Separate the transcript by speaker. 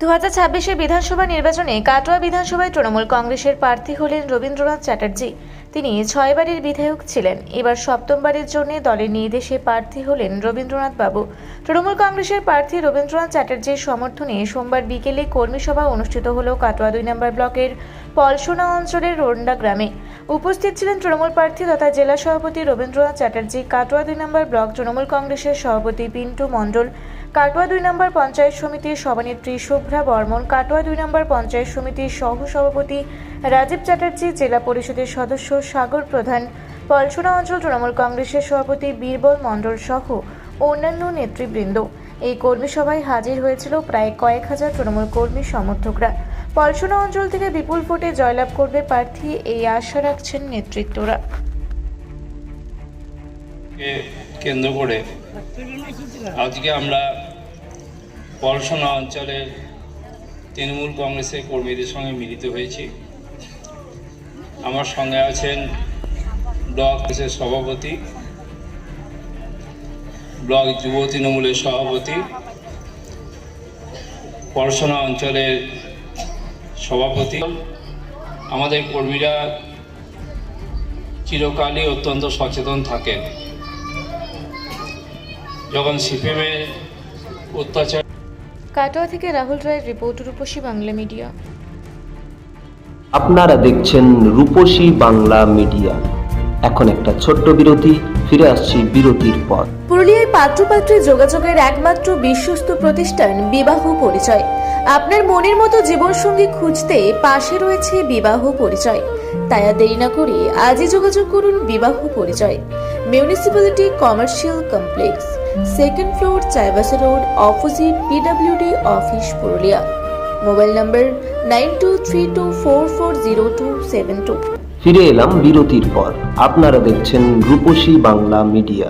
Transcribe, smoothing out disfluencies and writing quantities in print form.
Speaker 1: 2026 বিধানসভা নির্বাচনে কাটোয়া বিধানসভায় তৃণমূল কংগ্রেসের প্রার্থী হলেন রবীন্দ্রনাথ চ্যাটার্জি। তিনি 6 বারের বিধায়ক ছিলেন। এবার 7ম বারের জন্য দলের নির্দেশে প্রার্থী হলেন রবীন্দ্রনাথ বাবু। তৃণমূল কংগ্রেসের প্রার্থী রবীন্দ্রনাথ চ্যাটার্জির সমর্থনে সোমবার বিকেলে কর্মী সভা অনুষ্ঠিত হল কাটোয়া 2 নম্বর ব্লকের পলসোনা অঞ্চলের রোন্ডা গ্রামে। উপস্থিত ছিলেন তৃণমূল প্রার্থী তথা জেলা সভাপতি রবীন্দ্রনাথ চ্যাটার্জি, কাটোয়া 2 নম্বর ব্লক তৃণমূল কংগ্রেসের সভাপতি পিন্টু মণ্ডল, কাটোয়া 2 নম্বর পঞ্চায়েত সমিতির সভানেত্রী শুভ্রা বর্মন, কাটোয়া 2 নম্বর পঞ্চায়েত সমিতির সহ সভাপতি রাজীব চ্যাটার্জি, জেলা পরিষদের সদস্য সাগর প্রধান, পলসোনা অঞ্চল তৃণমূল কংগ্রেসের সভাপতি বীরবল মণ্ডল সহ অন্যান্য নেতৃবৃন্দ। এই কর্মী সভায় হাজির হয়েছিল প্রায় কয়েক হাজার তৃণমূল কর্মী সমর্থকরা। পলসোনা অঞ্চল থেকে বিপুল ভোটে জয়লাভ করবে প্রার্থী, এই আশা রাখছেন নেতৃত্বরা।
Speaker 2: কেন্দ্র করে আজকে আমরা পলসোনা অঞ্চলের তৃণমূল কংগ্রেসের কর্মীদের সঙ্গে মিলিত হয়েছি। আমার সঙ্গে আছেন ব্লক কংগ্রেসের সভাপতি, ব্লক যুব তৃণমূলের সভাপতি, পলসোনা অঞ্চলের সভাপতি। আমাদের কর্মীরা চিরকালই অত্যন্ত সচেতন থাকেন। যখন সিপিএমের অত্যাচার।
Speaker 1: কাটোয়া থেকে রাহুল রায়ের রিপোর্ট, রূপসী বাংলা মিডিয়া।
Speaker 3: আপনারা দেখছেন রূপসী বাংলা মিডিয়া। এখন একটা ছোট্ট বিরতি, ফিরে আসছি বিরতির পর।
Speaker 1: পুরুলিয়ায় পাত্রপাত্রী যোগাযোগের একমাত্র বিশ্বস্ত প্রতিষ্ঠান বিবাহ পরিচয়। আপনার মনের মতো জীবনসঙ্গী খুঁজতে পাশে রয়েছে বিবাহ পরিচয়। তাই আর দেরি না করে আজই যোগাযোগ করুন বিবাহ পরিচয়। Municipality commercial complex, 2nd floor, Chaibasa road, opposite PWD office, Purulia. Mobile নম্বর 9232440272।
Speaker 3: ফিরে এলাম বিরতির পর। আপনারা দেখছেন রূপসী বাংলা মিডিয়া।